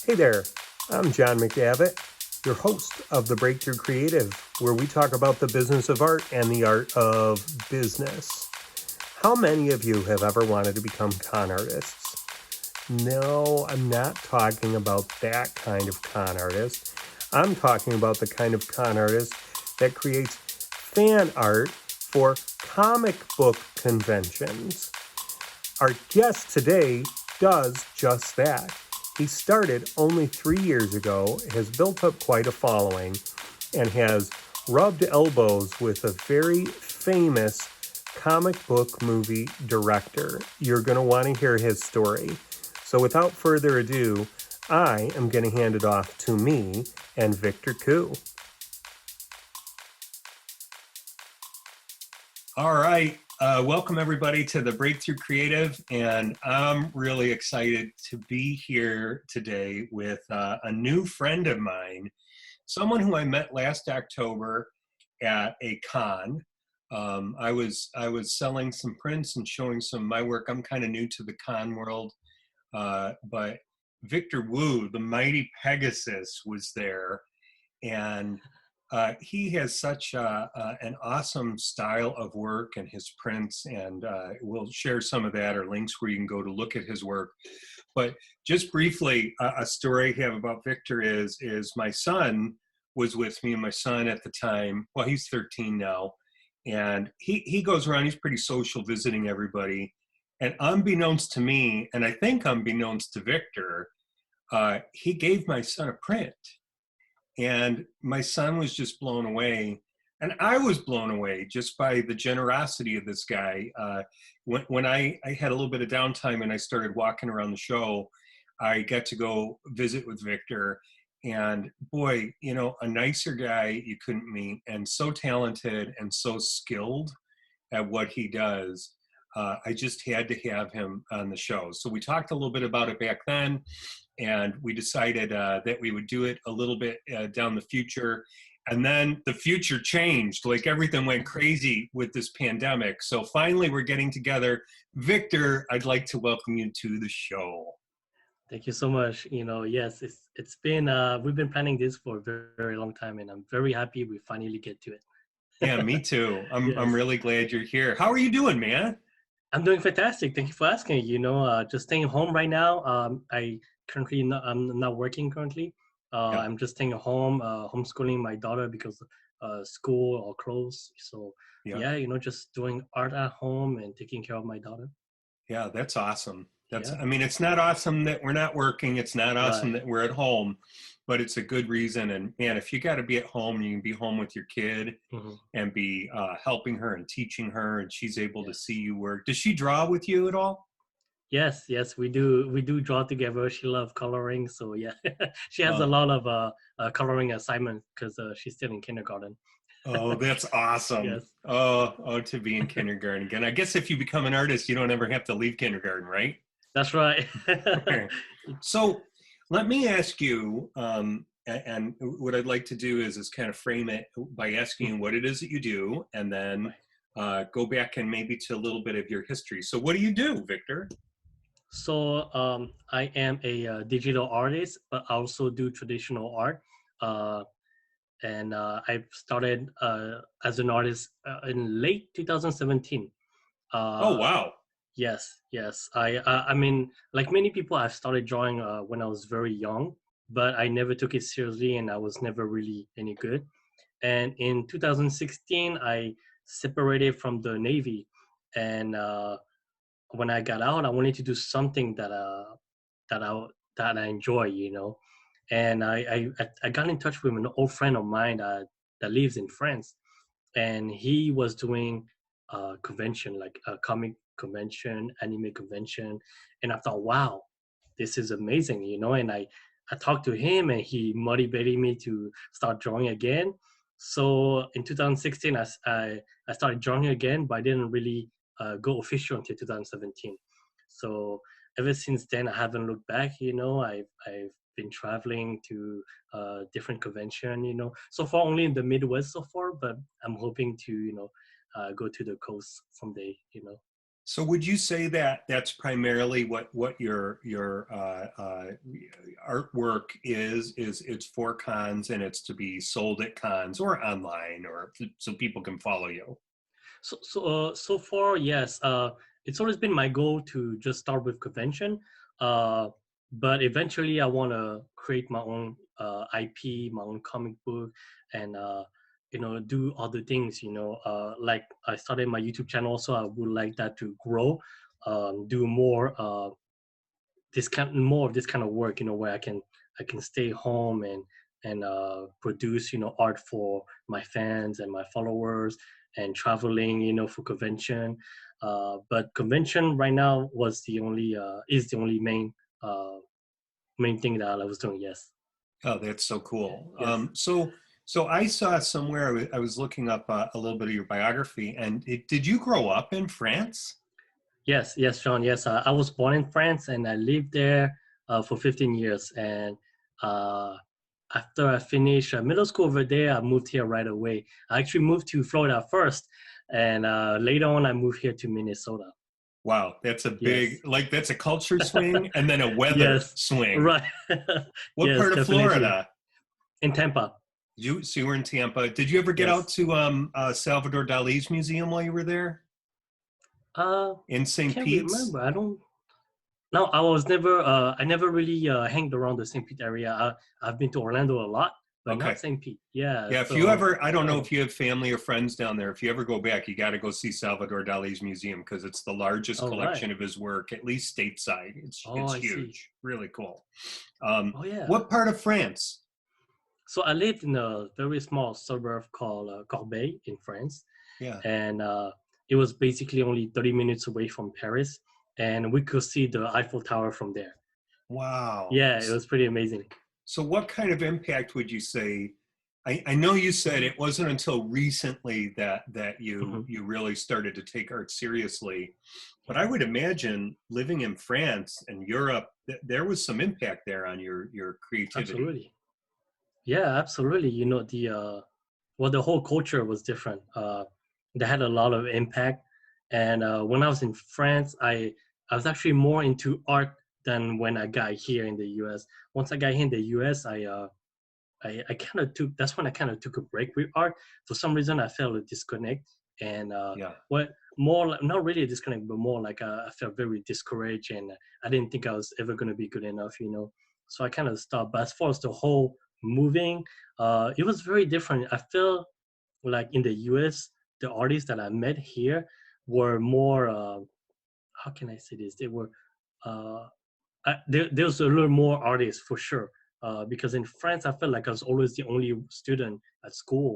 Hey there, I'm John McDavitt, your host of The Breakthrough Creative, where we talk about the business of art and the art of business. How many of you have ever wanted to become con artists? No, I'm not talking about that kind of con artist. I'm talking about the kind of con artist that creates fan art for comic book conventions. Our guest today does just that. He started only 3 years ago, has built up quite a following, and has rubbed elbows with a very famous comic book movie director. You're going to want to hear his story. So without further ado, I am going to hand it off to me and Victor Koo. All right. Welcome everybody to the Breakthrough Creative, and I'm really excited to be here today with a new friend of mine, someone who I met last October at a con. I was selling some prints and showing some of my work. I'm kind of new to the con world, but Victor Wu, the Mighty Pegasus, was there, and he has such an awesome style of work and his prints, and we'll share some of that or links where you can go to look at his work. But just briefly, a story I have about Victor is my son was with me, and my son at the time, well, he's 13 now, and he goes around, he's pretty social, visiting everybody. And unbeknownst to me, and I think unbeknownst to Victor, he gave my son a print. And my son was just blown away. And I was blown away just by the generosity of this guy. When I had a little bit of downtime and I started walking around the show, I got to go visit with Victor. And boy, you know, a nicer guy you couldn't meet, and so talented and so skilled at what he does. I just had to have him on the show. So we talked a little bit about it back then, and we decided that we would do it a little bit down the future. And then the future changed, like everything went crazy with this pandemic. So finally we're getting together. Victor, I'd like to welcome you to the show. Thank you so much. Yes, it's been we've been planning this for a very, very long time, and I'm very happy we finally get to Yeah, it. me too. I'm Yes, really glad you're here. How are you doing, man? I'm doing fantastic. Thank you for asking. Just staying home right now. I'm not working currently. Yeah. I'm just staying at home, homeschooling my daughter because school are closed. So Yeah. yeah, just doing art at home and taking care of my daughter. Yeah, that's awesome. Yeah, I mean, it's not awesome that we're not working. It's not awesome right. that we're at home, but it's a good reason. And man, if you got to be at home, you can be home with your kid Hmm. and be helping her and teaching her, and she's able to see Yes. you work. Does she draw with you at all? Yes, yes, we do. We do draw together. She loves coloring, so yeah, she has a Uh, lot of coloring assignments because she's still in kindergarten. oh, that's awesome. Yes, To be in kindergarten again. I guess if you become an artist, you don't ever have to leave kindergarten, right? that's right. So let me ask you, and what I'd like to do is kind of frame it by asking you what it is that you do, and then Right. go back and maybe to a little bit of your history. So what do you do, Victor? So I am a digital artist, but I also do traditional art. Uh, and I started as an artist in late 2017. Oh, Uh, wow. Yes, yes. I mean, like many people, I started drawing when I was very young, but I never took it seriously, and I was never really any good. And in 2016, I separated from the Navy, and when I got out, I wanted to do something that I that I enjoy, And I got in touch with an old friend of mine that lives in France, and he was doing a convention, like a comic convention, anime convention, and I thought, wow, this is amazing, And I talked to him, and he motivated me to start drawing again. So in 2016, I started drawing again, but I didn't really go official until 2017. So ever since then, I haven't looked back. I've been traveling to different convention. So far only in the Midwest so far, but I'm hoping to go to the coast someday. So would you say that that's primarily what your artwork is it's for cons and it's to be sold at cons or online or so people can follow you? So far, yes. It's always been my goal to just start with convention, uh, but eventually I want to create my own IP, my own comic book, and do other things. Like I started my YouTube channel, so I would like that to grow, do more of this kind of work. Where I can stay home and produce art for my fans and my followers and traveling for convention. But convention right now was the only is the only main thing that I was doing. Yes. Oh, that's so cool. Yes. So I saw somewhere I was looking up a little bit of your biography, and did you grow up in France? Yes, Sean. Yes, I was born in France and I lived there for 15 years. And uh, after I finished middle school over there, I moved here right away. I actually moved to Florida first, and later on, I moved here to Minnesota. Wow, that's a Yes, big, like that's a culture swing and then a weather yes, swing. right. What Yes, part of definitely. Florida? In Tampa. So you were in Tampa. Did you ever get out Yes. to Salvador Dali's museum while you were there in I St. can't Pete's? remember. I don't. No, I was never. I never really hanged around the St. Pete area. I've been to Orlando a lot, but not Okay. St. Pete. Yeah. Yeah, if you So ever, I don't know no. if you have family or friends down there. If you ever go back, you got to go see Salvador Dali's museum because it's the largest All right. collection of his work, at least stateside. Oh, It's I see. huge, really cool. Oh, yeah. What part of France? So I lived in a very small suburb called Corbeil in France, Yeah. and it was basically only 30 minutes away from Paris, and we could see the Eiffel Tower from there. Wow. Yeah, it was pretty amazing. So, what kind of impact would you say? I know you said Mhm. it wasn't until recently that Mhm. you really started to take art seriously, but I Yeah, would imagine living in France and Europe, there was some impact there on your creativity. absolutely. Yeah, absolutely. The whole culture was different. They had a lot of impact, and when I was in France, I was actually more into art than when I got here in the U.S. Once I got here in the U.S., I kind of took that's when I kind of took a break with art. For some reason, I felt a disconnect, and Yeah. what more like, not really a disconnect, but more like I felt very discouraged, and I didn't think I was ever going to be good enough. So I kind of stopped. But as far as the whole moving, it was very different. I feel like in the U.S., the artists that I met here were more. How can I say this? They were. Uh, there was a little more artists for sure. Because in France, I felt like I was always the only student at school.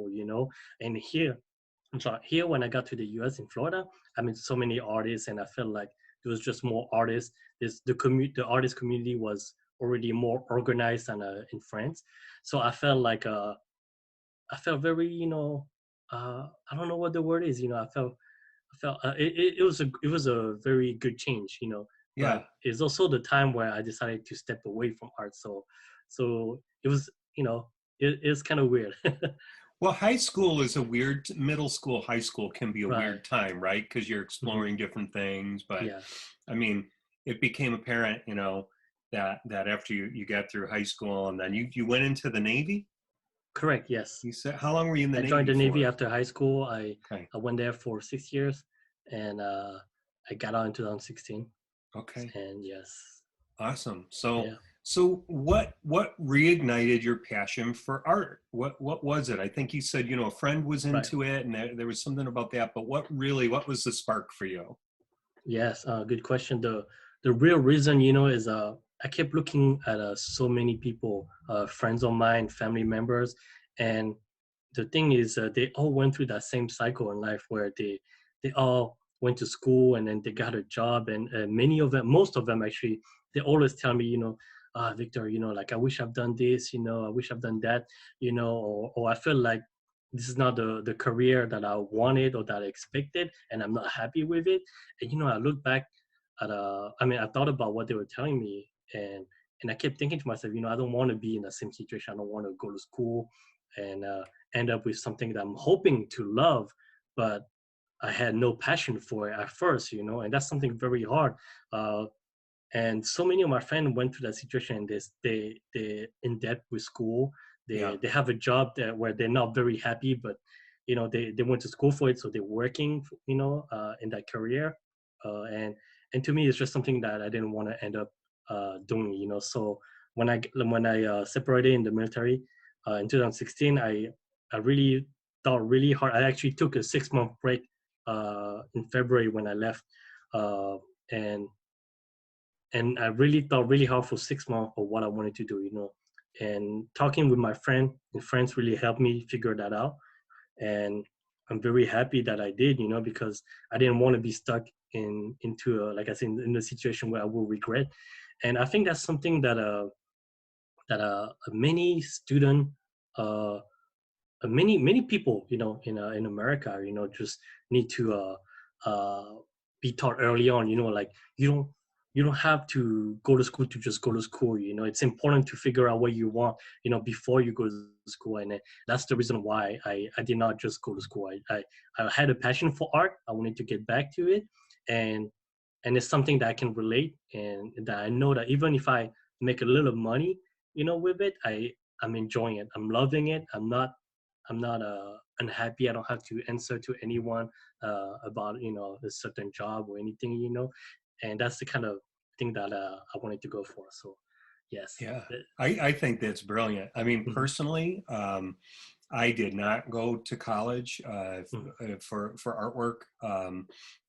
And here, I'm sorry, here when I got to the US in Florida, I met so many artists, and I felt like there was just more artists. The artist community was already more organized than in France, so I felt very, I don't know what the word is. I felt it was a very good change. But Yeah. it's also the time where I decided to step away from art. So it was, it's kind of weird. Well, high school is a weird, middle school, high school can be a Right. weird time, right? Because you're Hmm. exploring different things. But Yeah. I mean, it became apparent, that after you got through high school and then you went into the Navy. Correct. Yes. You said, how long were you in the I joined Navy the Navy for? after high school. I Okay. I went there for 6 years, and I got out in 2016. Okay. And yes, Awesome. So yeah, so what reignited your passion for art? What was it? I think you said, a friend was right. into it and there was something about that, but what was the spark for you? Yes, good question. The real reason, is I kept looking at so many people, friends of mine, family members, and the thing is, they all went through that same cycle in life where they all went to school and then they got a job, and many of them, most of them actually, they always tell me, Victor, like I wish I've done this, I wish I've done that, or I feel like this is not the career that I wanted or that I expected, and I'm not happy with it. And I look back at I thought about what they were telling me, and I kept thinking to myself, I don't want to be in the same situation. I don't want to go to school and end up with something that I'm hoping to love, but I had no passion for it at first, and that's something very hard. Uh, and so many of my friends went through that situation, and they in debt with school. Yeah. They have a job where they're not very happy, but they went to school for it, so they're working, in that career. And to me, it's just something that I didn't want to end up doing. So when I separated in the military in 2016, I really thought really hard. I actually took a 6 month break in February when I left, uh, and I really thought really hard for 6 months of what I wanted to do. And talking with my friends really helped me figure that out. And I'm very happy that I did, because I didn't want to be stuck into like I said, in the situation where I will regret. And I think that's something that many student uh many people in America just need to be taught early on, like you don't have to go to school to just go to school. It's important to figure out what you want before you go to school. And that's the reason why I did not just go to school. I had a passion for art. I wanted to get back to it, and it's something that I can relate, and that I know that even if I make a little money with it, I'm enjoying it. I'm loving it. I'm not unhappy. I don't have to answer to anyone about a certain job or anything. And that's the kind of thing that I wanted to go for. So, yes. Yeah, I think that's brilliant. I mean, Mhm, personally, I did not go to college mhm. for artwork,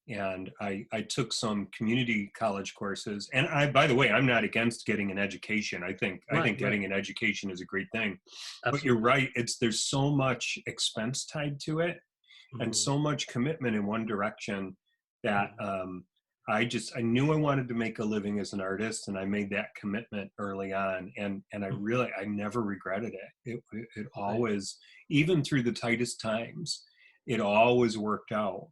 and I took some community college courses. And by the way, I'm not against getting an education. I think Right, right. getting an education is a great thing. But you're Absolutely. right; there's so much expense tied to it, and Mhm, so much commitment in one direction that mhm. I knew I wanted to make a living as an artist, and I made that commitment early on, and Mhm. I never regretted it. It Right. always, even through the tightest times, it always worked out.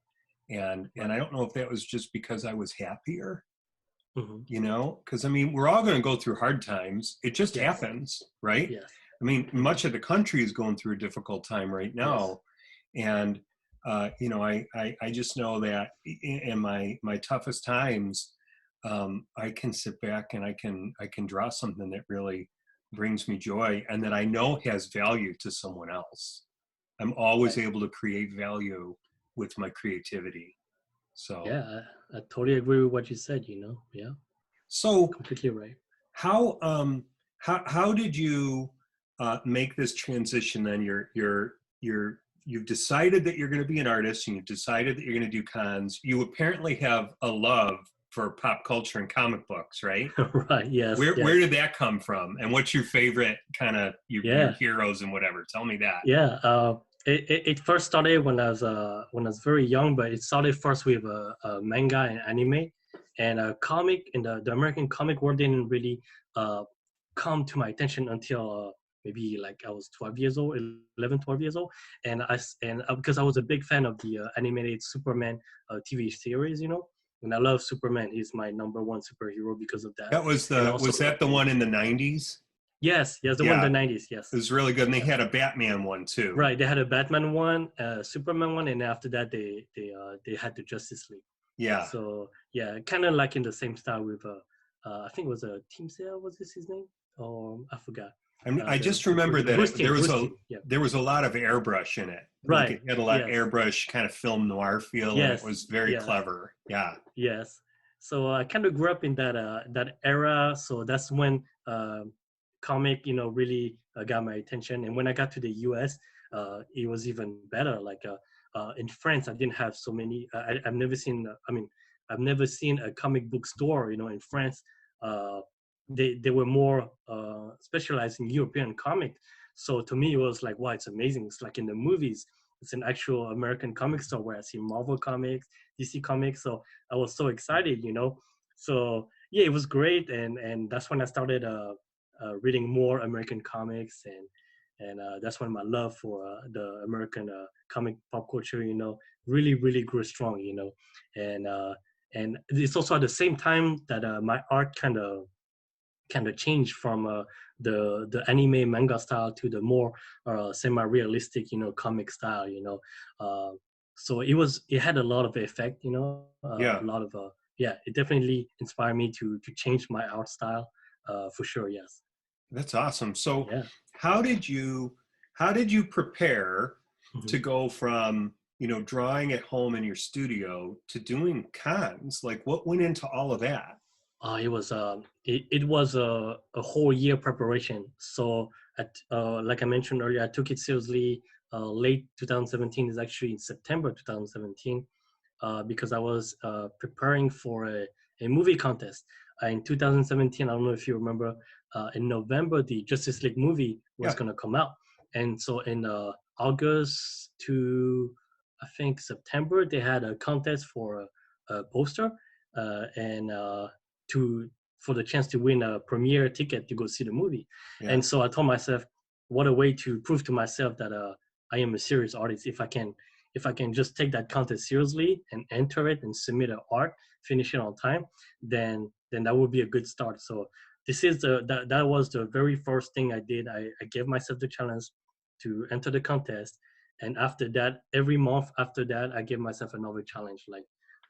And I Right. don't know if that was just because I was happier, Mhm. because I mean we're all going to go through hard times. It just Yes. happens, right? Yes. I mean, Mhm. much of the country is going through a difficult time right Yes. now, and I just know that in my toughest times, I can sit back and I can draw something that really brings me joy and that I know has value to someone else. I'm always Right. able to create value with my creativity. So Yeah. I totally agree with what you said. Yeah. so Completely right. how how did you make this transition then? You've decided that you're going to be an artist and you've decided that you're going to do cons. You apparently have a love for pop culture and comic books, right? Right. Yes. Where Yes. did that come from? And what's your favorite kind of your Yeah. heroes and whatever? Tell me that. Yeah. It first started when I was very young, but it started first with a manga and anime, and a comic in the American comic world didn't really uh, come to my attention until maybe like I was 12 years old, 11, 12 years old, and because I was a big fan of the animated Superman TV series, and I love Superman. He's my number one superhero because of that, That was and the also was that the one in the 90s? yes, yes, the one in Yeah, the 90s, yes. it was really good. And they Yeah. had a Batman one too. Right, they had a Batman one, a Superman one, and after that they had the Justice League. Yeah. So yeah, kind of like in the same style with I think it was a Team Sale. Was this his name? Or I forgot. I mean, I just remember The that Bruce team, Bruce team. Yeah. there was a lot of airbrush in it. Like Right. it had a lot of Yes. airbrush kind of film noir feel, and it Yes. was very Yes. clever. Yeah, Yes. So I kind of grew up in that era. So that's when comic, really got my attention. And when I got to the U.S., it was even better. Like in France, I didn't have so many. I've never seen. I've never seen a comic book store. In France, uh, they were more specialized in European comic. So to me, it was like, wow, it's amazing. It's like in the movies. It's an actual American comic store where I see Marvel comics, DC comics. So I was so excited. So yeah, it was great, and that's when I started reading more American comics, and that's when my love for the American comic pop culture, really really grew strong. And and it's also at the same time that my art kind of changed from the anime manga style to the more semi-realistic comic style. So it had a lot of effect, a Yeah, lot of yeah, it definitely inspired me to change my art style, for sure. Yes. that's awesome. So Yeah. how did you prepare to Mhm. go from, drawing at home in your studio to doing cons? Like what went into all of that? It was a whole year preparation. So like I mentioned earlier, I took it seriously. Late 2017 is actually in September 2017, because I was preparing for a movie contest in 2017. I don't know if you remember. In November, the Justice League movie was Yeah, going to come out, and so in August to I think September, they had a contest for a poster, and to for the chance to win a premiere ticket to go see the movie. yeah, And so I told myself, what a way to prove to myself that I am a serious artist if I can just take that contest seriously and enter it and submit an art, finish it on time, then that would be a good start. So that was the very first thing I did. I gave myself the challenge to enter the contest, and after that, every month after that, I gave myself another challenge. Like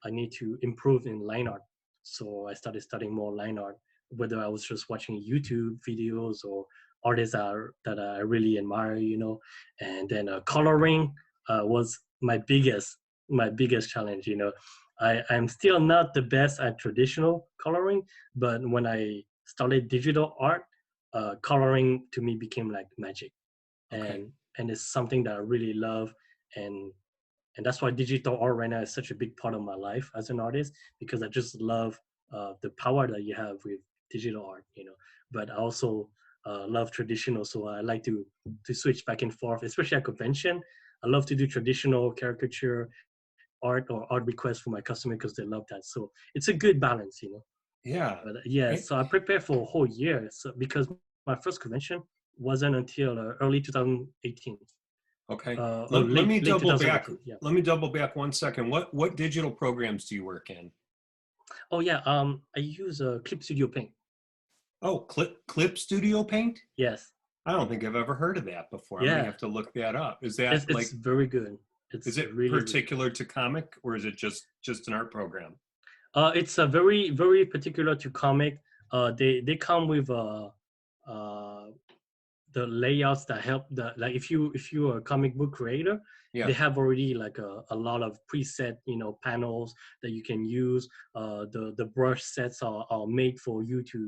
I need to improve in line art. So I started studying more line art, whether I was just watching YouTube videos or artists that I really admire, and then coloring was my biggest challenge. I'm still not the best at traditional coloring, but when I started digital art, coloring to me became like magic, okay. and it's something that I really love, and and that's why digital art right now is such a big part of my life as an artist, because I just love the power that you have with digital art. But I also love traditional, so I like to switch back and forth, especially at convention. I love to do traditional caricature art or art requests for my customer because they love that. So it's a good balance. Yeah. But yeah, Eh, so I prepared for a whole year, so because my first convention wasn't until early 2018, okay. or Let me late double back. 2018. Yeah. Let me double back 1 second. What digital programs do you work in? Oh yeah, I use Clip Studio Paint. Oh, Clip Studio Paint? Yes. I don't think I've ever heard of that before. I'm gonna Yeah, have to look that up. Is it's that it's like, very good. is It's it really, really good. particular to comic, or is it just an art program? It's a very, very particular to comic. They come with uh the layouts that help the, like, if you're a comic book creator, they Yeah. have already like a lot of preset panels that you can use. The brush sets are made for you to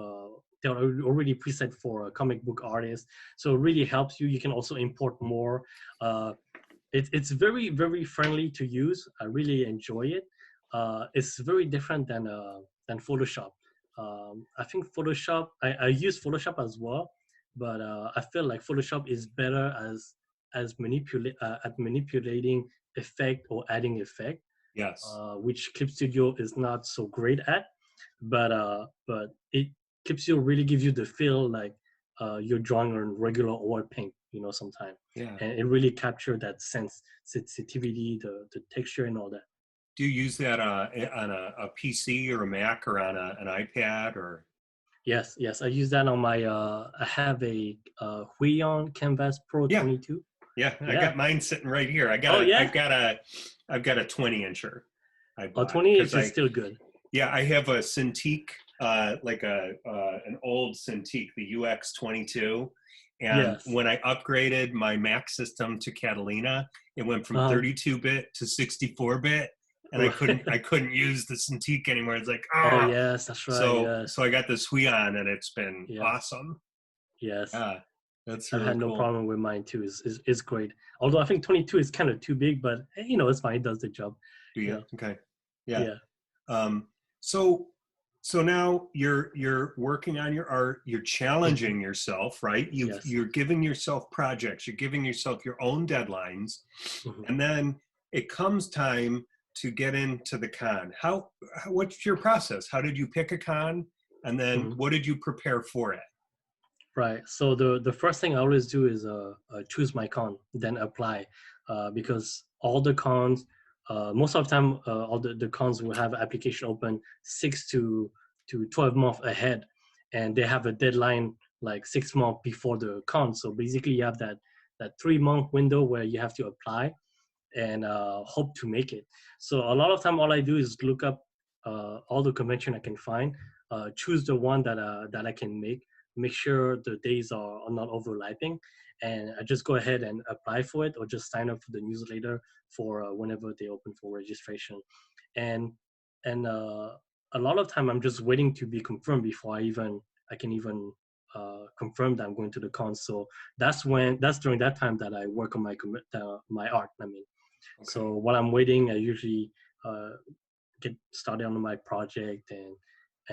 uh they're already preset for a comic book artist, so it really helps you. You can also import more. It's very, very friendly to use. I really enjoy it. It's very different than Photoshop. I think Photoshop. I use Photoshop as well, but I feel like Photoshop is better at manipulating effect or adding effect, Yes. which Clip Studio is not so great at. But it Clip Studio really gives you the feel like you're drawing on regular oil paint, sometimes, Yeah. and it really captured that sensitivity, the texture, and all that. Do you use that on a PC or a Mac or on an iPad or? Yes, yes, I use that on my. I have a Whelan Canvas Pro Yeah. 22. Yeah. I Yeah. got mine sitting right here. Oh yeah. I've got a 20-incher I Oh, bought 20 because inch is still good. yeah, I have a Cintiq, like an old Cintiq, the UX22. And Yes. when I upgraded my Mac system to Catalina, it went from Uh-huh. 32-bit to 64-bit, and I Right. couldn't use the Cintiq anymore. It's like, Oh ah. yes, that's right. So Yes. I got this Huion, and it's been Yes. awesome. Yes. Yeah, that's I've really had no cool. problem with mine too. Is great. Although I think 22 is kind of too big, but it's fine. It does the job. Do You you? know. Okay. Yeah. Yeah. Um, so so now you're working on your art, you're Mhm. challenging yourself, right? Yes. You're giving yourself projects, you're giving yourself your own deadlines, Mhm. and then it comes time to get into the con. What's your process? How did you pick a con? And then Mhm. what did you prepare for it? Right. So the first thing I always do is choose my con, then apply, because all the cons, most of the time, all the cons will have application open 6 to 12 months ahead, and they have a deadline like 6 months before the con. So basically, you have that 3-month window where you have to apply, and hope to make it. So a lot of time, all I do is look up all the convention I can find, choose the one that I can make sure the days are not overlapping, and I just go ahead and apply for it, or just sign up for the newsletter for whenever they open for registration. And a lot of time I'm just waiting to be confirmed before I can even confirm that I'm going to the con. So that's during that time that I work on my art. I mean, Okay. so while I'm waiting, I usually uh, get started on my project, and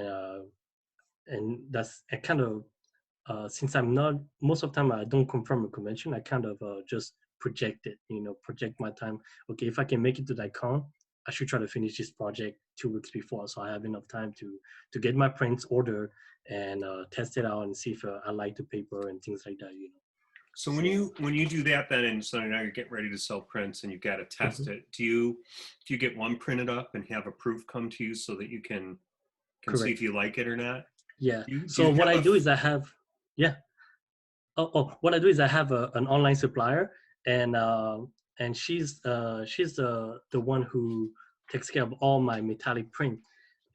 uh, and that's I kind of since I'm not most of the time I don't confirm a convention, I kind of just project it, project my time. Okay, if I can make it to that con, I should try to finish this project 2 weeks before, so I have enough time to get my prints ordered and test it out and see if I like the paper and things like that. So So when you do that, then, and so now you're getting ready to sell prints and you've got to test mhm, it. Do you get one printed up and have a proof come to you so that you can see if correct. you like it or not? Yeah. Do So you what have I a do is I have yeah. What I do is I have an online supplier, and she's the one who takes care of all my metallic print.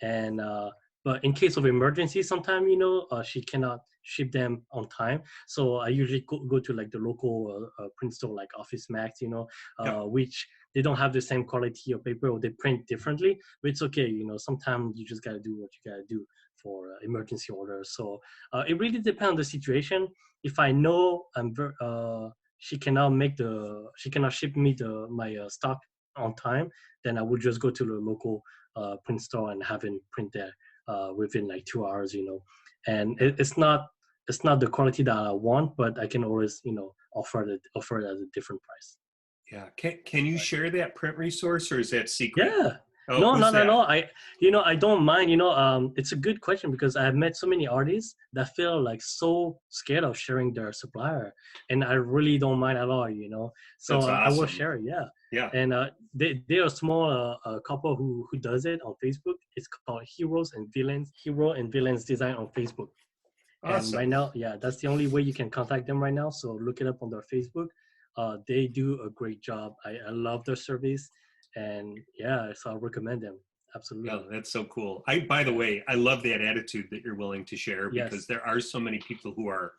And but in case of emergency, sometime she cannot ship them on time, so I usually go to like the local print store like Office Max, Yep. which they don't have the same quality of paper, or they print differently, but it's okay. Sometimes you just got to do what you got to do for emergency orders. So it really depends on the situation. If I know she cannot ship me my stock on time, then I would just go to the local print store and have it print there within like 2 hours. And it's not the quality that I want, but I can always offer it at a different price. Yeah. Can you share that print resource or is that secret? Yeah. Oh, No, who's not at that? all. I don't mind. It's a good question because I've met so many artists that feel like so scared of sharing their supplier, and I really don't mind at all. So That's I will awesome. share it. Yeah, Yeah. and they are a small couple who does it on Facebook. It's called Hero and Villains Design on Facebook. And right Awesome. now, yeah, that's the only way you can contact them right now. So look it up on their Facebook. They do a great job. I love their service, and yeah, so I recommend them Yeah, absolutely. that's so cool. By the Yeah. way, I love that attitude that you're willing to share because Yes. there are so many people who are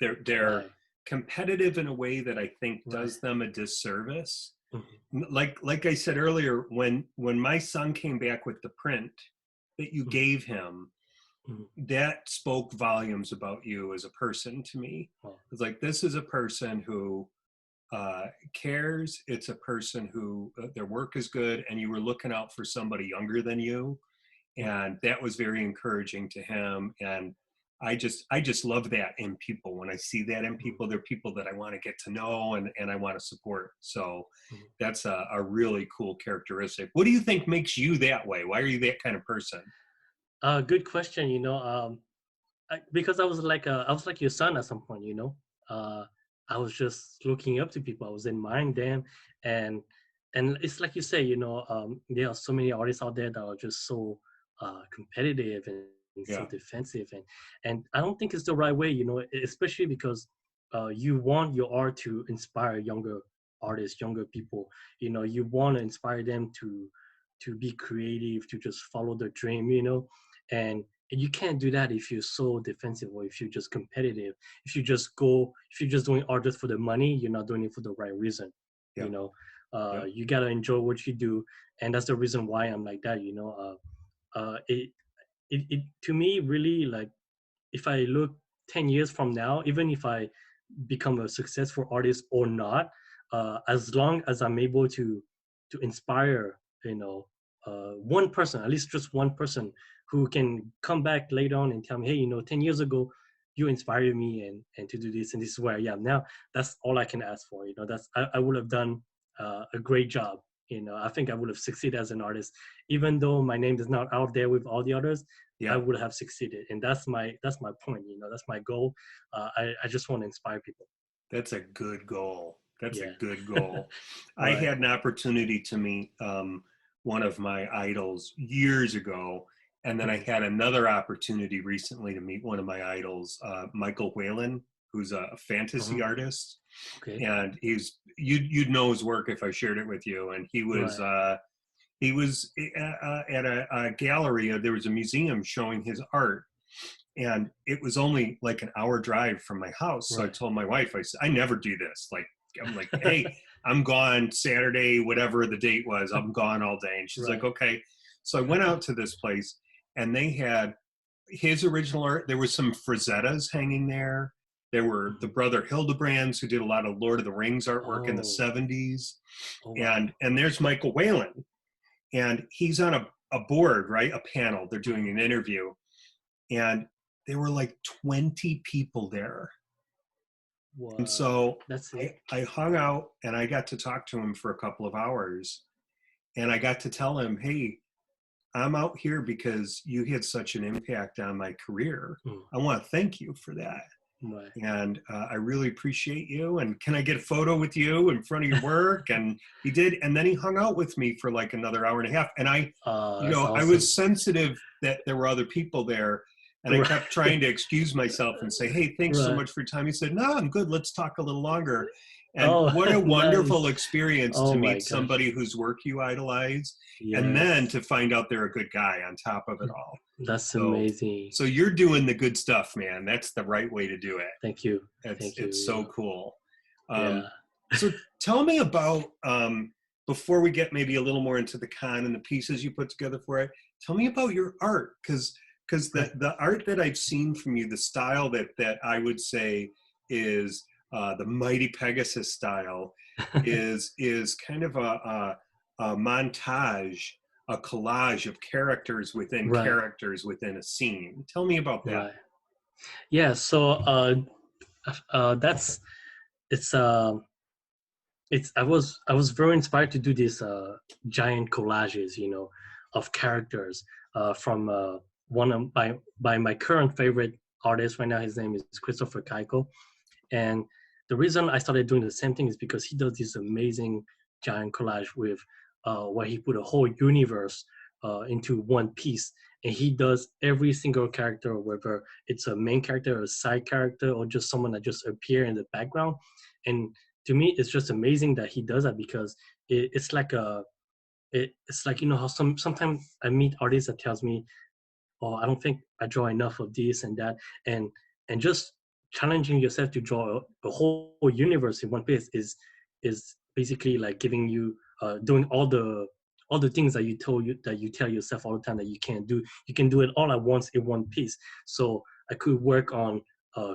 they're Right. competitive in a way that I think Right. does them a disservice. Mhm. Like I said earlier, when my son came back with the print that you Mhm. gave him, Mhm. that spoke volumes about you as a person to me. Wow. It's like this is a person who cares. It's a person who their work is good, and you were looking out for somebody younger than you, Mhm. and that was very encouraging to him. And I just love that in people. When I see that in Mhm. people, they're people that I want to get to know and I want to support. So Mhm. that's a really cool characteristic. What do you think makes you that way? Why are you that kind of person? Good question. Because I was like your son at some point. uh, I was just looking up to people. I was admiring them, and it's like you say. There are so many artists out there that are just so competitive and so Yeah, defensive, and I don't think it's the right way. Especially because you want your art to inspire younger artists, younger people. You want to inspire them to be creative, to just follow their dream. And you can't do that if you're so defensive, or if you're just competitive. If you're just doing art just for the money, you're not doing it for the right reason. yeah, You know, yeah, you gotta enjoy what you do, and that's the reason why I'm like that. It to me really, like, if I look 10 years from now, even if I become a successful artist or not, as long as I'm able to inspire, one person, at least just one person, who can come back later on and tell me, hey, 10 years ago, you inspired me and to do this, and this is where I am now. That's all I can ask for. I would have done a great job. I think I would have succeeded as an artist, even though my name is not out there with all the others. I yeah. would have succeeded, and that's my point. That's my goal. I just want to inspire people. That's a good goal. That's a Yeah. good goal. I Right. had an opportunity to meet one of my idols years ago, and then I Mhm. had another opportunity recently to meet one of my idols, Michael Whelan. who's a fantasy Mhm. artist, Okay. and you'd know his work if I shared it with you. And Right. he was at a gallery. There was a museum showing his art, and it was only like an hour drive from my house. So I Right. told my wife, I said, I never do this. Like, I'm like, hey, I'm gone Saturday, whatever the date was, I'm gone all day. And she's like, Right. okay. So I went out to this place, and they had his original art. There was some Frazettas hanging there. There were the Mhm. brother Hildebrands, who did a lot of Lord of the Rings artwork in the Oh. 70s. Oh wow. And there's Michael Whelan, and he's on a board, right? A panel. They're doing an interview, and there were like 20 people there. And Wow. so That's it. I hung out, and I got to talk to him for a couple of hours, and I got to tell him, hey, I'm out here because you had such an impact on my career. Mm. I want to thank you for that. Right. And I really appreciate you. And can I get a photo with you in front of your work? And he did. And then he hung out with me for like another hour and a half. And That's I awesome. was sensitive that there were other people there. And I Right. kept trying to excuse myself and say, hey, thanks so Right. much for your time. He said, no, I'm good. Let's talk a little longer. And Oh, what a nice. wonderful experience Oh to my meet gosh. somebody whose work you idolize, and then Yes. to find out they're a good guy on top of it all. That's So, amazing. so you're doing the good stuff, man. That's the right way to do it. Thank you. It's Thank you. it's so cool. Yeah. Um, so tell me about before we get maybe a little more into the con and the pieces you put together for it. Tell me about your art, because Right. the art that I've seen from you, the style that I would say is the Mighty Pegasus style, is kind of a montage, a collage of Right. characters within a scene. Tell me about that. Right. Yeah. So that's it's I was very inspired to do these giant collages, of characters from one of by my current favorite artist right now. His name is Christopher Keiko, and the reason I started doing the same thing is because he does this amazing giant collage with where he put a whole universe into one piece, and he does every single character, whether it's a main character, or a side character, or just someone that just appear in the background. And to me, it's just amazing that he does that because it's like it's like how sometimes I meet artists that tells me, oh, I don't think I draw enough of this and that, and just challenging yourself to draw a whole universe in one piece is basically like giving you doing all the things that you tell yourself all the time that you can't do. You can do it all at once in one piece. So I could work on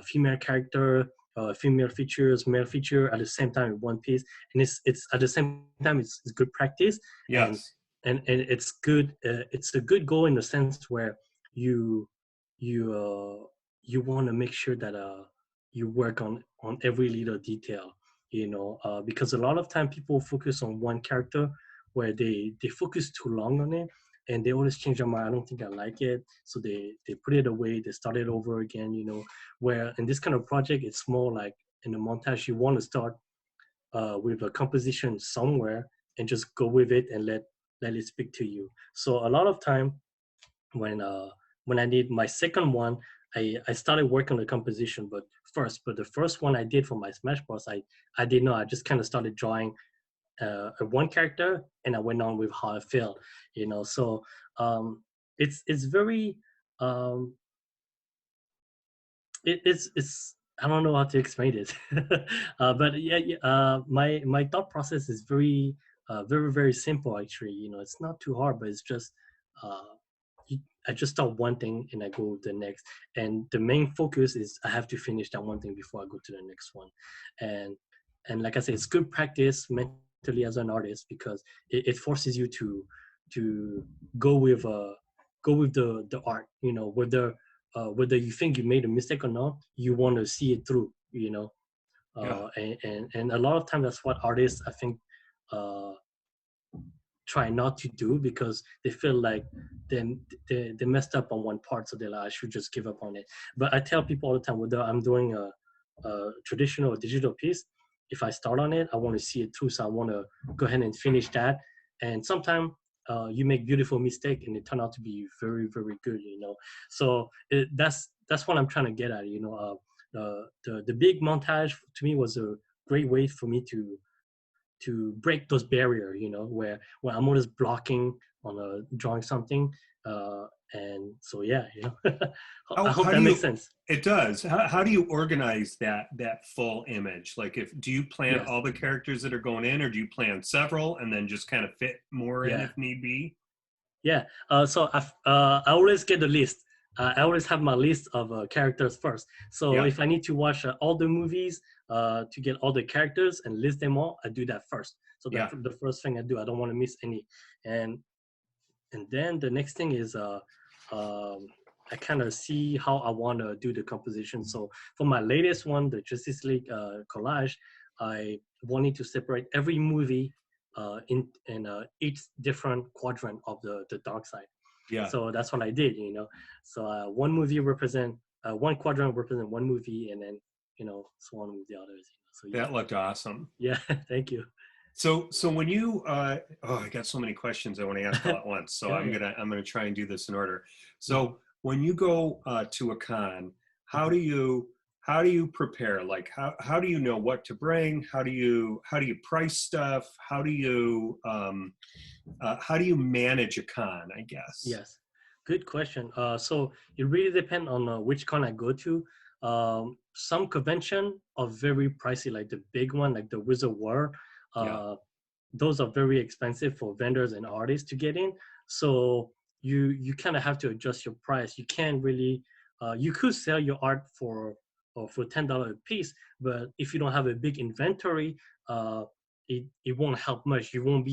female character, female features, male feature at the same time in one piece, and it's at the same time it's good practice, and Yes. it's good. It's a good goal in the sense where you you you want to make sure that you work on every little detail, because a lot of time people focus on one character where they focus too long on it, and they always change their mind. I don't think I like it, so they put it away, they start it over again, where in this kind of project it's more like in a montage you want to start with a composition somewhere and just go with it and let it speak to you. So a lot of time when uh when I did my second one, I started working on the composition, but the first one I did for my Smash Bros, I did not. I just kind of started drawing one character, and I went on with how I felt, So it's very um, it's I don't know how to explain it, but yeah, my thought process is very very simple actually. It's not too hard, but it's just uh, I just start one thing and I go to the next, and the main focus is I have to finish that one thing before I go to the next one, and like I said, it's good practice mentally as an artist because it forces you to go with the art, whether you think you made a mistake or not, you want to see it through, Yeah. and a lot of times that's what artists I think uh, try not to do because they feel like they messed up on one part, so they're like, I should just give up on it. But I tell people all the time, whether I'm doing a traditional or digital piece, if I start on it, I want to see it through, so I want to go ahead and finish that. And sometimes you make beautiful mistake and it turn out to be very very good, so that's what I'm trying to get at, the big montage to me was a great way for me to break those barrier, where I'm always blocking on drawing something. Uh, and so yeah, I hope How do that makes you, sense. it does. How do you organize that full image? Like, if do you plan Yes. all the characters that are going in, or do you plan several and then just kind of fit more in Yeah. if need be? Yeah. I always get the list. I always have my list of characters first. So Yeah, if I need to watch all the movies to get all the characters and list them all, I do that first. So yeah, the first thing I do, I don't want to miss any. And and then the next thing is um, I kind of see how I want to do the composition. So for my latest one, the Justice League collage, I wanted to separate every movie in each different quadrant of the dark side. yeah. So that's what I did. So one movie represent one quadrant represent one movie, and then so on with the others. So That looked awesome. yeah, thank you. So when you oh, I got so many questions I want to ask all at once. So Yeah, yeah. I'm gonna try and do this in order. Hmm. So when you go to a con, how Hmm. do you prepare? Like, how do you know what to bring? How do you price stuff? How do you manage a con, I guess? Yes, good question. So it really depends on which con I go to. Some convention are very pricey, like the big one, like the Wizard War. Yeah, Uh, those are very expensive for vendors and artists to get in. So you kind of have to adjust your price. You can't really you could sell your art for $10 a piece, but if you don't have a big inventory, uh, it won't help much. You won't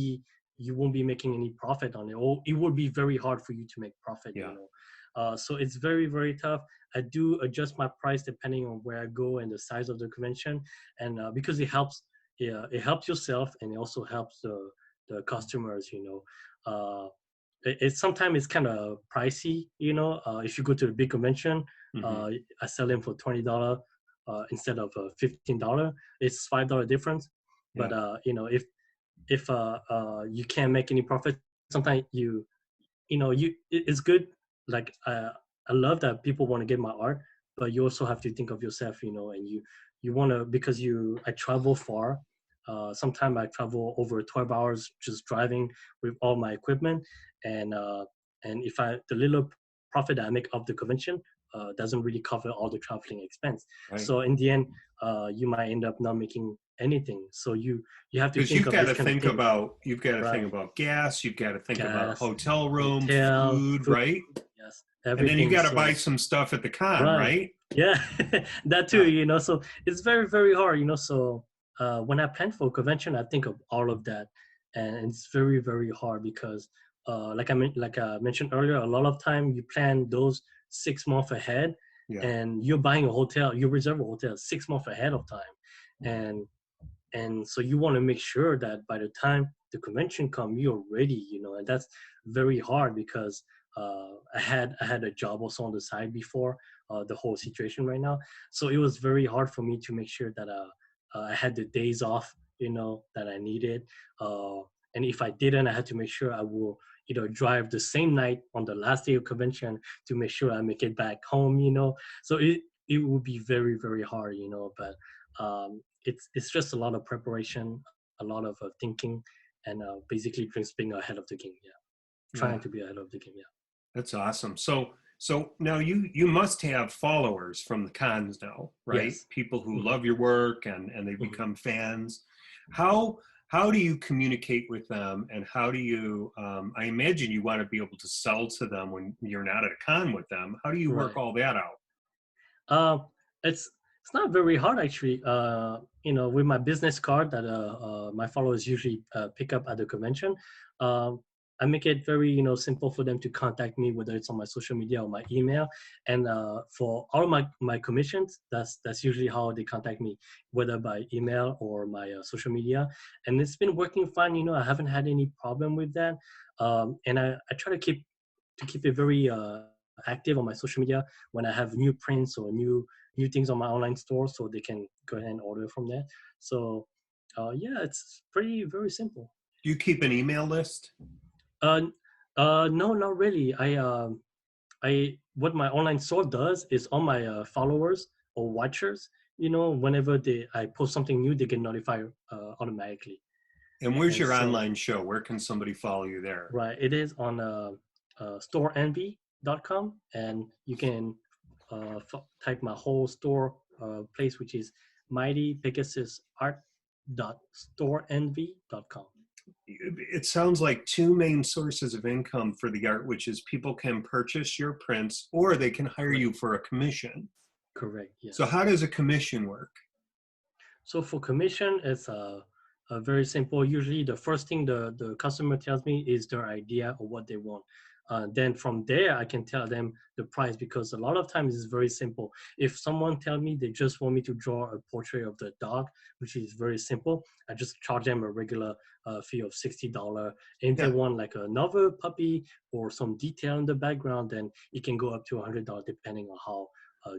be making any profit on it, or it would be very hard for you to make profit. yeah, So it's very very tough. I do adjust my price depending on where I go and the size of the convention, and because it helps, yeah, it helps yourself and it also helps the customers. It sometimes it's kind of pricey. If you go to a big convention, hmm, uh, I sell them for $20 instead of $15. It's $5 difference. But yeah, if you can't make any profit, sometimes it's good. Like I love that people want to get my art, but you also have to think of yourself, and you want to, because I travel far. Sometimes I travel over 12 hours just driving with all my equipment, and if the little profit that I make of the convention doesn't really cover all the traveling expense. right. So in the end, you might end up not making anything. So you have to Because think of this kind of thing, you've got to think right? about gas, you've got to think about a Gas, hotel room, hotel, food, food, right? yes, And then you everything. got to buy So some stuff at the con, right, right? yeah, that too. Yeah, So it's very very hard. So when I plan for a convention, I think of all of that, and it's very very hard because like I mentioned earlier, a lot of time you plan those 6 months ahead, yeah, and you're buying a hotel, you reserve a hotel 6 months ahead of time, and so you want to make sure that by the time the convention come, you're ready, and that's very hard because I had a job also on the side before the whole situation right now. So it was very hard for me to make sure that I had the days off, that I needed. uh, and if I didn't, I had to make sure I will either drive the same night on the last day of convention to make sure I make it back home. So it would be very very hard, but it's just a lot of preparation, a lot of thinking, and basically just being ahead of the game. Yeah, yeah. trying to be ahead of the game. Yeah. That's awesome. So now you must have followers from the cons now, right? Yes. People who Hmm. love your work and they Hmm. become fans. How do you communicate with them, and how do you? I imagine you want to be able to sell to them when you're not at a con with them. How do you work Right. all that out? Uh, it's not very hard actually. With my business card that my followers usually pick up at the convention, um, I make it very simple for them to contact me, whether it's on my social media or my email. And for all my commissions, that's usually how they contact me, whether by email or my social media. And it's been working fine. I haven't had any problem with that. And I try to keep it very active on my social media when I have new prints or new things on my online store, so they can go ahead and order from there. So yeah, it's pretty very simple. Do you keep an email list? Uh, no, not really. I what my online store does is all my followers. or watchers, whenever I post something new, they get notified automatically. And where's And your so, online show? Where can somebody follow you there? right, it is on storeenvy.com, and you can type my whole store place, which is Mighty Pegasus art.storeenvy.com. It sounds like two main sources of income for the art, which is people can purchase your prints or they can hire Correct. you for a commission. Correct. So Yes. how does a commission work? So for commission, it's very simple. Usually, the first thing the customer tells me is their idea of what they want. Then from there, I can tell them the price, because a lot of times it's very simple. If someone tell me they just want me to draw a portrait of the dog, which is very simple, I just charge them a regular fee of $60. And if they Yeah, want like another puppy or some detail in the background, then it can go up to $100 depending on how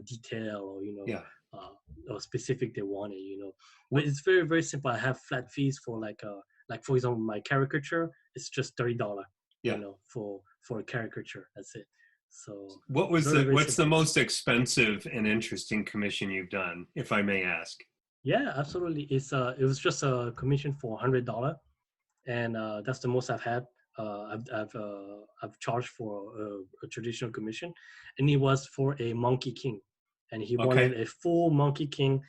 detail or yeah. or specific they want it. But What, it's very very simple. I have flat fees for like for example my caricature. It's just $30, yeah. for a caricature. That's it. So What's very very the simple. most expensive and interesting commission you've done, if I may ask? Yeah, absolutely. It was just a commission for $100, and that's the most I've had. I've charged for a traditional commission, and it was for a Monkey King, and he wanted Okay. a full Monkey King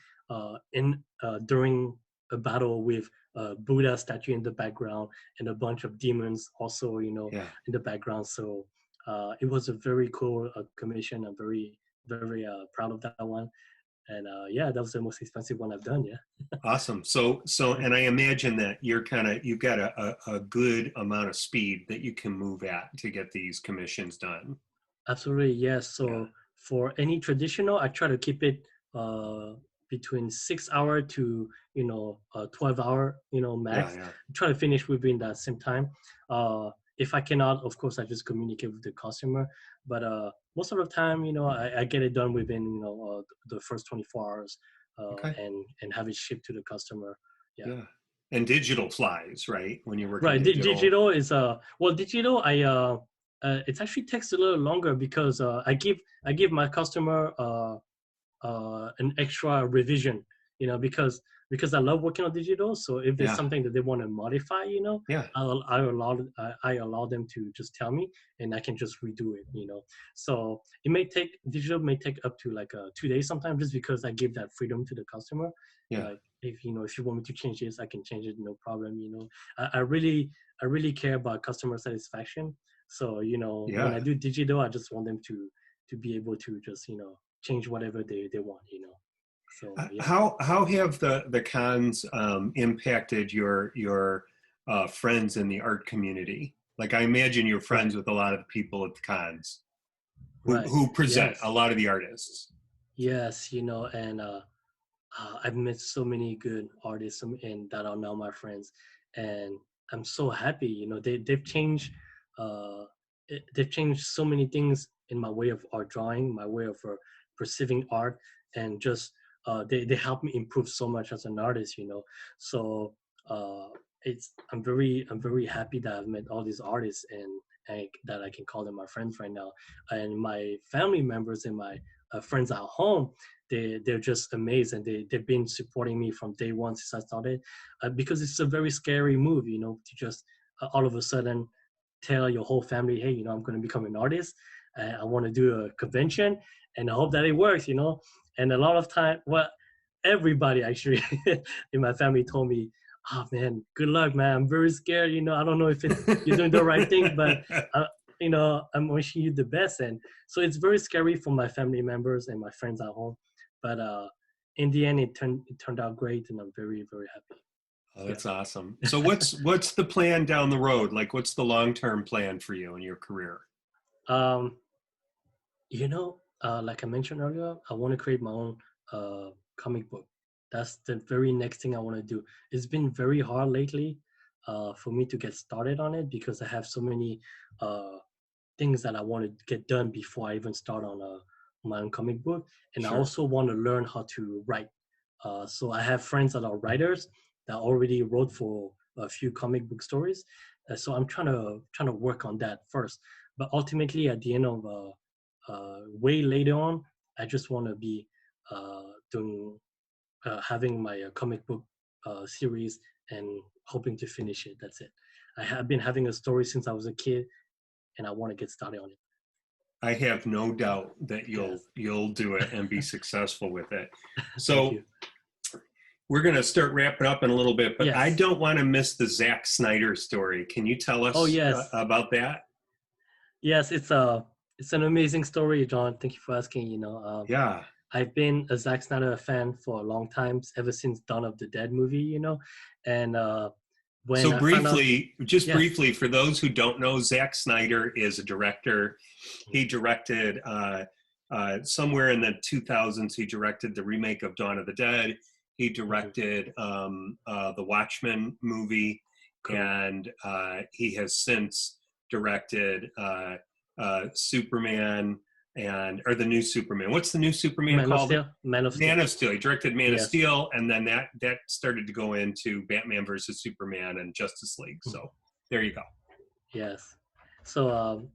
in during a battle with a Buddha statue in the background and a bunch of demons also, Yeah. in the background. So it was a very cool commission. I'm very very proud of that one, and yeah, that was the most expensive one I've done. Yeah. Awesome. And I imagine that you've got a good amount of speed that you can move at to get these commissions done. Absolutely, yes. Yeah. So for any traditional, I try to keep it uh, between 6 hour to 12 hour, Yeah. max. Yeah. Try to finish within that same time. If I cannot, of course, I just communicate with the customer. But most of the time, I get it done within the first 24 hours, Okay. and have it shipped to the customer. Yeah. Yeah. And digital flies, right? When you're working Right. digital. Digital is well, digital it actually takes a little longer because I give my customer an extra revision, because I love working on digital. So if there's Yeah. something that they want to modify, Yeah. I allow them to just tell me, and I can just redo it. So digital may take up to like 2 days sometimes, just because I give that freedom to the customer. Yeah. Like if you want me to change this, I can change it, no problem. I really care about customer satisfaction. So when I Yeah. do digital, I just want them to be able to just change whatever they want. So yeah. How have the cons impacted your friends in the art community? Like I imagine you're Right. friends with a lot of the people at the cons Right. who present a Yes. lot of the artists. Yes. And I've met so many good artists, and that are now my friends, and I'm so happy. Uh, they've changed so many things in my way of art drawing, my way of perceiving art, and just they help me improve so much as an artist. So uh, I'm very happy that I've met all these artists, and that I can call them my friends right now, and my family members and my friends at home. They're just amazed, and they've been supporting me from day one since I started, because it's a very scary move, to just all of a sudden tell your whole family, hey, I'm going to become an artist, and I want to do a convention, and I hope that it works. And a lot of time, well, everybody actually in my family told me, oh man, good luck, man, I'm very scared. I don't know if you're doing the right thing, but uh, I'm wishing you the best. And so it's very scary for my family members and my friends at home, but in the end it turned out great, and I'm very very happy. Oh, Yeah. that's awesome. So what's the plan down the road? Like what's the long-term plan for you in your career? um like I mentioned earlier, I want to create my own comic book. That's the very next thing I want to do. It's been very hard lately for me to get started on it, because I have so many uh things that I want to get done before I even start on my own comic book. And I Sure. also want to learn how to write. So I have friends that are writers that already wrote for a few comic book stories. So I'm trying to work on that first. But ultimately, at the end of way later on, I just want to be doing having my comic book series and hoping to finish it. That's it. I have been having a story since I was a kid, and I want to get started on it. I have no doubt that Yes. you'll do it and be successful with it. Thank So you. we're going to start wrapping up in a little bit, but I Yes. don't want to miss the Zack Snyder story. Can you tell Oh us yes. about that? Yes. It's an amazing story, John. Thank you for asking. Yeah. I've been a Zack Snyder fan for a long time, ever since Dawn of the Dead movie. And when So I found out, briefly, just yes. briefly, for those who don't know, Zack Snyder is a director. He directed somewhere in the 2000s. He directed the remake of Dawn of the Dead. He Mhm. directed the Watchmen movie, Correct. and he has since directed Superman or the new Superman. What's the new Superman Man of called? Steel. Man of Man Steel. of Steel. He directed Man of Yes. Steel, and then that started to go into Batman versus Superman and Justice League. Mhm. So there you go. Yes. So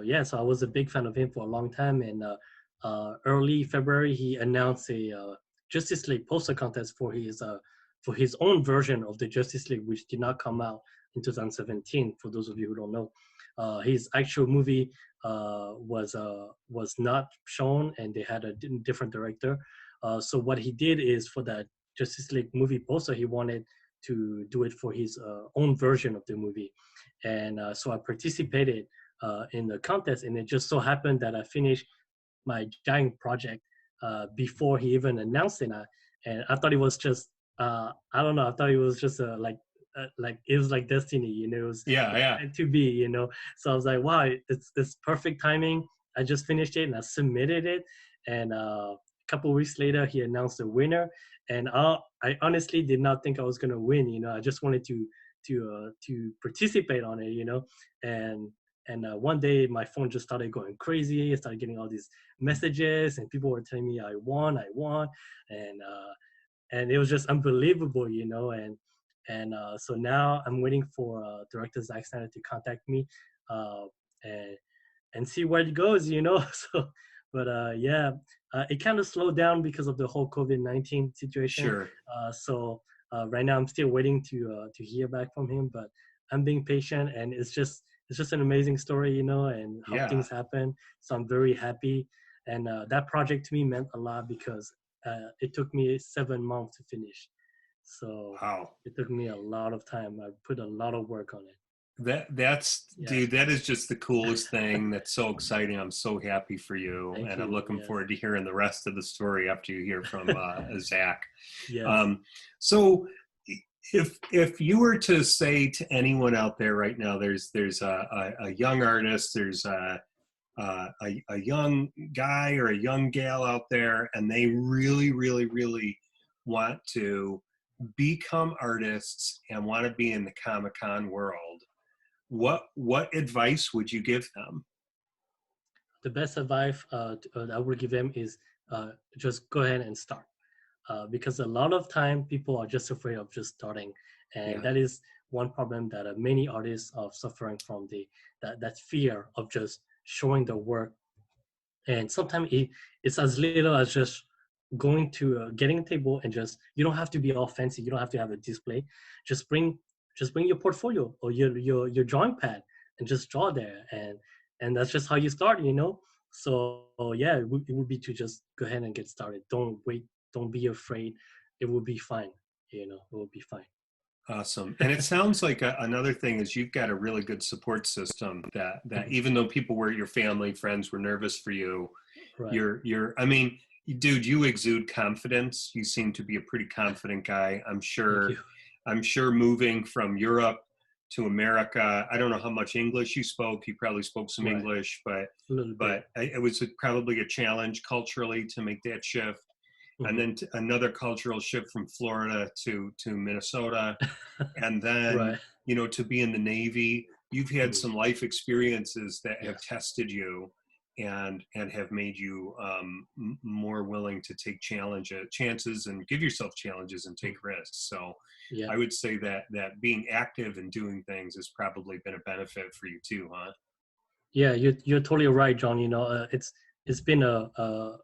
yeah, so I was a big fan of him for a long time, and early February he announced a Justice League poster contest for his own version of the Justice League, which did not come out in 2017. For those of you who don't know, his actual movie was not shown, and they had a different director. So what he did is, for that Justice League movie poster, he wanted to do it for his own version of the movie. And so I participated in the contest, and it just so happened that I finished my giant project before he even announced it. And I thought it was just I don't know. I thought it was just like it was like destiny, Yeah, it was yeah. meant to be. So I was like, wow, it's perfect timing. I just finished it and I submitted it, and a couple of weeks later he announced the winner. And I honestly did not think I was gonna win. I just wanted to participate on it. And one day my phone just started going crazy. I started getting all these messages, and people were telling me I won, and it was just unbelievable. And so now I'm waiting for director Zack Snyder to contact me, uh, and see where it goes. So, but yeah, it kind of slowed down because of the whole COVID-19 situation. Sure. So right now I'm still waiting to hear back from him, but I'm being patient, and it's just an amazing story, and how Yeah. things happen. So I'm very happy, and that project to me meant a lot because it took me 7 months to finish. So Wow. it took me a lot of time. I put a lot of work on it. That's Yeah. dude, that is just the coolest thing. That's so exciting. I'm so happy for you. Thank And I'm you. looking Yes. forward to hearing the rest of the story after you hear from Zach. Yes. Um, so if you were to say to anyone out there right now, there's a young artist, there's a young guy or a young gal out there, and they really, really, really want to become artists and want to be in the Comic-Con world, what advice would you give them? The best advice I would give them is just go ahead and start. Because a lot of time people are just afraid of just starting, and Yeah, that is one problem that many artists are suffering from, that fear of just showing the work. And sometimes it's as little as just going to getting a table, and just, you don't have to be all fancy, you don't have to have a display. Just bring your portfolio or your drawing pad, and just draw there, and that's just how you start. So yeah, it would be to just go ahead and get started. Don't wait, don't be afraid. It will be fine. It will be fine. awesome. And it sounds like another thing is you've got a really good support system that Mhm. even though people were your family, friends were nervous for you, Right. you're I mean, dude, you exude confidence. You seem to be a pretty confident guy. Thank you. I'm sure moving from Europe to America, I don't know how much English you spoke. You probably spoke some Right. English, but A little bit. it was probably a challenge culturally to make that shift. And Mhm. then another cultural shift from Florida to Minnesota, and then Right. to be in the Navy. You've had Mhm. some life experiences that have Yes. tested you and have made you more willing to take chances and give yourself challenges and take Mhm. risks. So Yeah. I would say that being active and doing things has probably been a benefit for you too, huh? Yeah, you're totally right, John. It's been a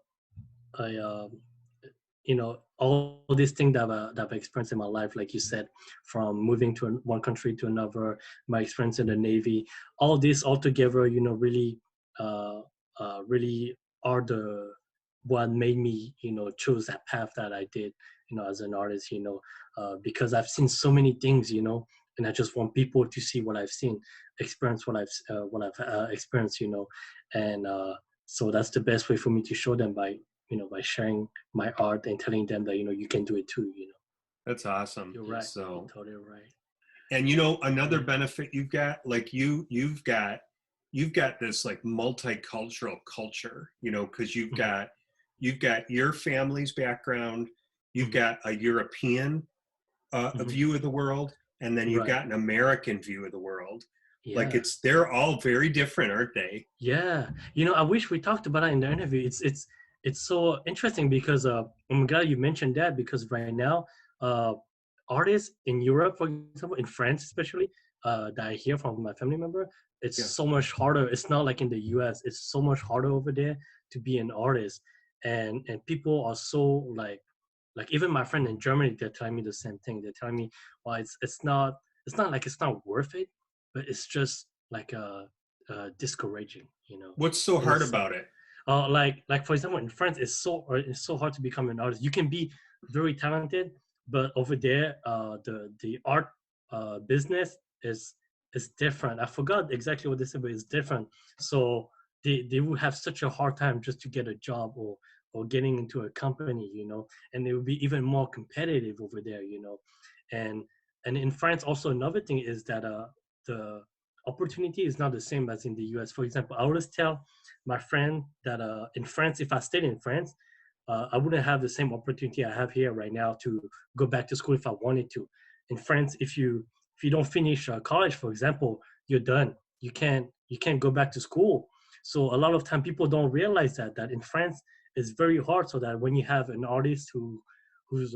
all these things that I've experienced in my life, like you said, from moving to one country to another, my experience in the Navy, all this all together, really, uh, really are the what made me, choose that path that I did, as an artist, because I've seen so many things, and I just want people to see what I've seen, experience what I've experienced, and so that's the best way for me to show them by sharing my art and telling them that you can do it too. That's awesome. You're right. You're So, totally right. and another Yeah. benefit you've got, like you've got this like multicultural culture, because Hmm. you've got your family's background, you've Hmm. got a European a Hmm. view of the world, and then you've Right. got an American view of the world. Like Yeah. they're all very different, aren't they? Yeah. I wish we talked about it in the interview. It's so interesting because I'm glad you mentioned that because right now, uh, artists in Europe, for example, in France especially, that I hear from my family member, it's Yeah. so much harder. It's not like in the US. It's so much harder over there to be an artist, and people are so like even my friend in Germany, they're telling me the same thing. They're telling me, well, it's not like it's not worth it, but it's just like discouraging. What's so In a hard sense. about it? Like for example, in France, it's so hard to become an artist. You can be very talented, but over there, the art business is different. I forgot exactly what they said, but it's different. So they will have such a hard time just to get a job or getting into a company, and they will be even more competitive over there. And and in France, also another thing is that the opportunity is not the same as in the US. For example, I always tell my friend that in France, if I stayed in France, I wouldn't have the same opportunity I have here right now to go back to school if I wanted to. In France, if you don't finish college, for example, you're done. You can't go back to school. So a lot of time people don't realize that in France it's very hard. So that when you have an artist who's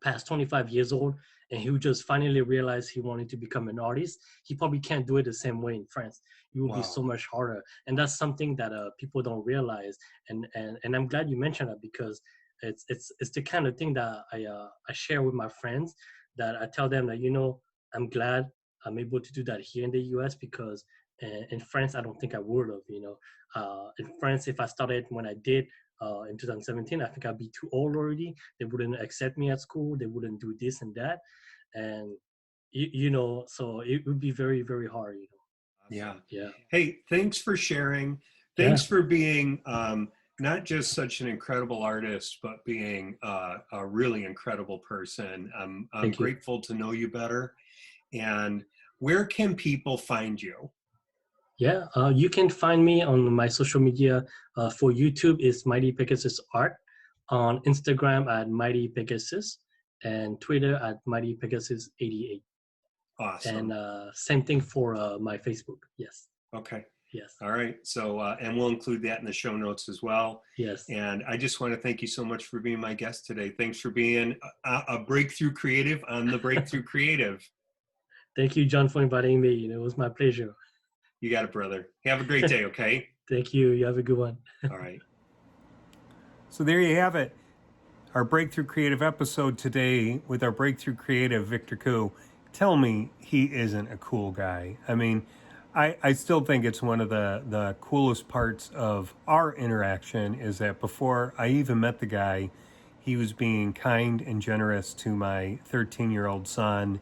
past 25 years old and he just finally realized he wanted to become an artist, he probably can't do it the same way in France. It will be so Wow. much harder, and that's something that people don't realize. And I'm glad you mentioned that because it's the kind of thing that I share with my friends, that I tell them that I'm glad I'm able to do that here in the US because in France I don't think I would have. In France, if I started when I did in 2017, I think I'd be too old already. They wouldn't accept me at school. They wouldn't do this and that, and so it would be very, very hard. Yeah. Awesome. Yeah. Hey, thanks for sharing. Yeah. Thanks for being not just such an incredible artist, but being a really incredible person. I'm Thank you. grateful to know you better. And where can people find you? Yeah. You can find me on my social media. For YouTube is Mighty Pegasus Art, on Instagram at Mighty Pegasus, and Twitter at Mighty Pegasus 88. And Awesome. same thing for my Facebook. Yes. Okay. Yes. All right. So, and we'll include that in the show notes as well. Yes. And I just want to thank you so much for being my guest today. Thanks for being a breakthrough creative on the Breakthrough Creative. Thank you, John, for inviting me. It was my pleasure. You got it, brother. Have a great day, okay? Thank you. You have a good one. All right. So there you have it. Our Breakthrough Creative episode today with our Breakthrough Creative, Victor Koo. Tell me he isn't a cool guy. I mean, I still think it's one of the coolest parts of our interaction is that before I even met the guy, he was being kind and generous to my 13-year-old son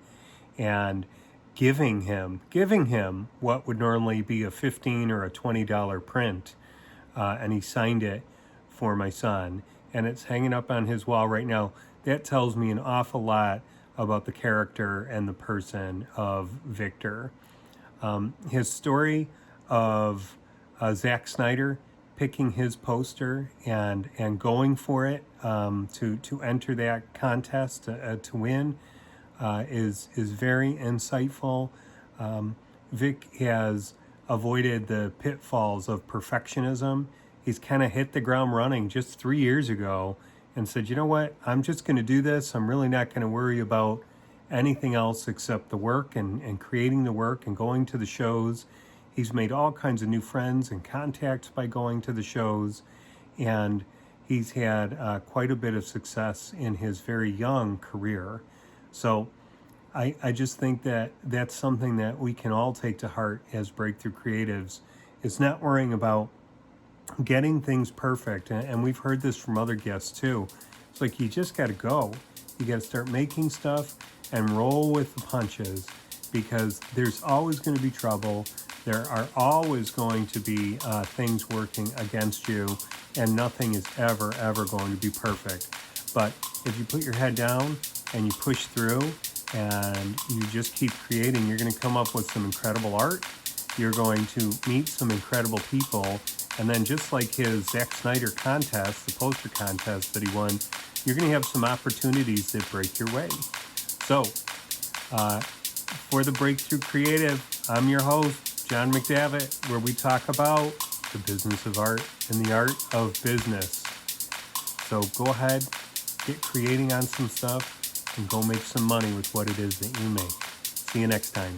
and giving him what would normally be a $15 or a $20 print, and he signed it for my son, and it's hanging up on his wall right now. That tells me an awful lot about the character and the person of Victor. His story of Zack Snyder picking his poster and going for it, to enter that contest to win, is very insightful. Vic has avoided the pitfalls of perfectionism. He's kind of hit the ground running just 3 years ago and said, you know what, I'm just going to do this. I'm really not going to worry about anything else except the work and creating the work and going to the shows. He's made all kinds of new friends and contacts by going to the shows. And he's had quite a bit of success in his very young career. So I just think that that's something that we can all take to heart as breakthrough creatives, is not worrying about getting things perfect. And we've heard this from other guests too. It's like you just got to go. You got to start making stuff and roll with the punches, because there's always going to be trouble. There are always going to be things working against you, and nothing is ever going to be perfect. But if you put your head down and you push through and you just keep creating, you're going to come up with some incredible art. You're going to meet some incredible people. And then just like his Zack Snyder contest, the poster contest that he won, you're going to have some opportunities that break your way. So, for the Breakthrough Creative, I'm your host, John McDavitt, where we talk about the business of art and the art of business. So go ahead, get creating on some stuff, and go make some money with what it is that you make. See you next time.